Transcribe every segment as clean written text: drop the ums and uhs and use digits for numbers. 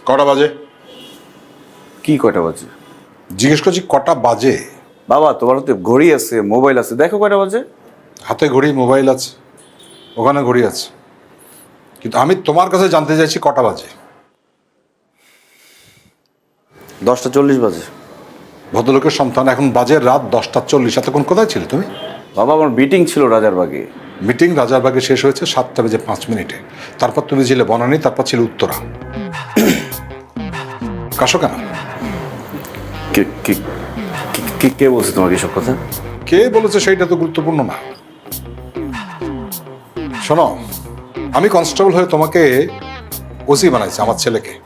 কটা বাজে? কি কয়টা বাজে? জিজ্ঞেস করছি কটা বাজে। বাবা তোমার হাতে ঘড়ি আছে, মোবাইল আছে, দেখো কয়টা বাজে। হাতে ঘড়ি, মোবাইল আছে, ওখানে ঘড়ি আছে, কিন্তু আমি তোমার কাছে জানতে চাইছি কটা বাজে। 10:40 বাজে। ভদ্রলোকের সন্তান, এখন বাজে রাত 10:40। এতক্ষণ কোথায় ছিলে তুমি? বাবা আমার মিটিং ছিল রাজারবাগে। মিটিং রাজারবাগে শেষ হয়েছে 7:05। তারপর তুমি ছিলে বনানী, তারপর ছিল উত্তরা। কাশো কেন? কে- কে- কে কে বলছে তোমাকে এসব কথা? কে বলেছে সেইটা তো গুরুত্বপূর্ণ না। শোনো, আমি কনস্টেবল হয়ে তোমাকে ওসি বানাইছি, আমার ছেলেকে।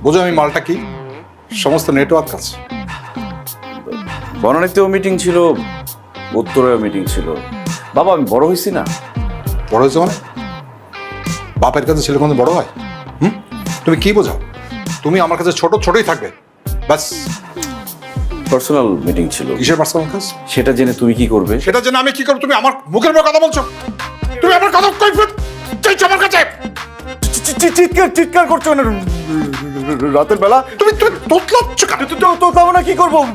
বুঝো আমি মালটা কি? সমস্ত নেটওয়ার্ক আছে। বনানীতেও মিটিং ছিল, উত্তরেও মিটিং ছিল। বাবা আমি বড় হয়েছি না? বড় হয়েছে মানে? বাপের কাছে ছেলে কোনো বড় হয়? তুমি কি বোঝাও? তুমি আমার কাছে ছোট ছোটই থাকবে ব্যাস। পার্সোনাল মিটিং ছিল। কিসের পার্সোনাল কাজ? সেটা জেনে তুমি কি করবে? সেটা জেনে আমি কি করব? তুমি আমার মুখের উপর কথা বলছো। তুমি আমার কথা চাইছো আমার কাছে। চিৎকার করছো না রাতের বেলা? তুমি তোতলাচ্ছ কেন? তো তাও না কি করবো?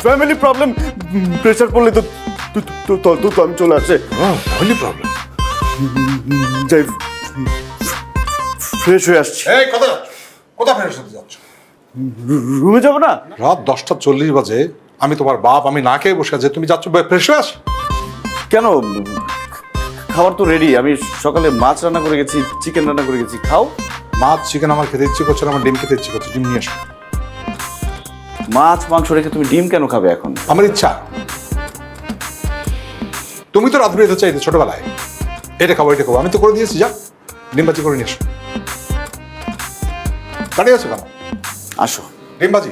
ফ্যামিলি প্রবলেম, প্রেশার পড়লে তো আমি চলে আসে। Family problem? যাই ফ্রেশ হয়ে আসছি। এই কোথা ফেরত হতে যাচ্ছ? রুমে যাবো না? রাত 10:40 বাজে, আমি তোমার বাপ, আমি না খেয়ে বসে আছি, তুমি যাচ্ছ ফ্রেশ হয়ে আস? কেন? খাবার তো রেডি। আমি সকালে মাছ রান্না করে গেছি, চিকেন রান্না করে গেছি, খাও। মাছ চিকেন আমার খেতে ইচ্ছে করছে না, আমার ডিম খেতে ইচ্ছে করছে, ডিম নিয়ে এসো। মাছ মাংস রেখে তুমি ডিম কেন খাবে এখন? আমার ইচ্ছা। তুমি তো রাত বেরোতে চাইতে ছোটবেলায়, এটা খাবো এটা খাবো, আমি তো করে দিয়েছি। যা ডিম ভাজি করে নিয়ে এসো। দাঁড়িয়ে আছো কেন? আসো। ডিম ভাজি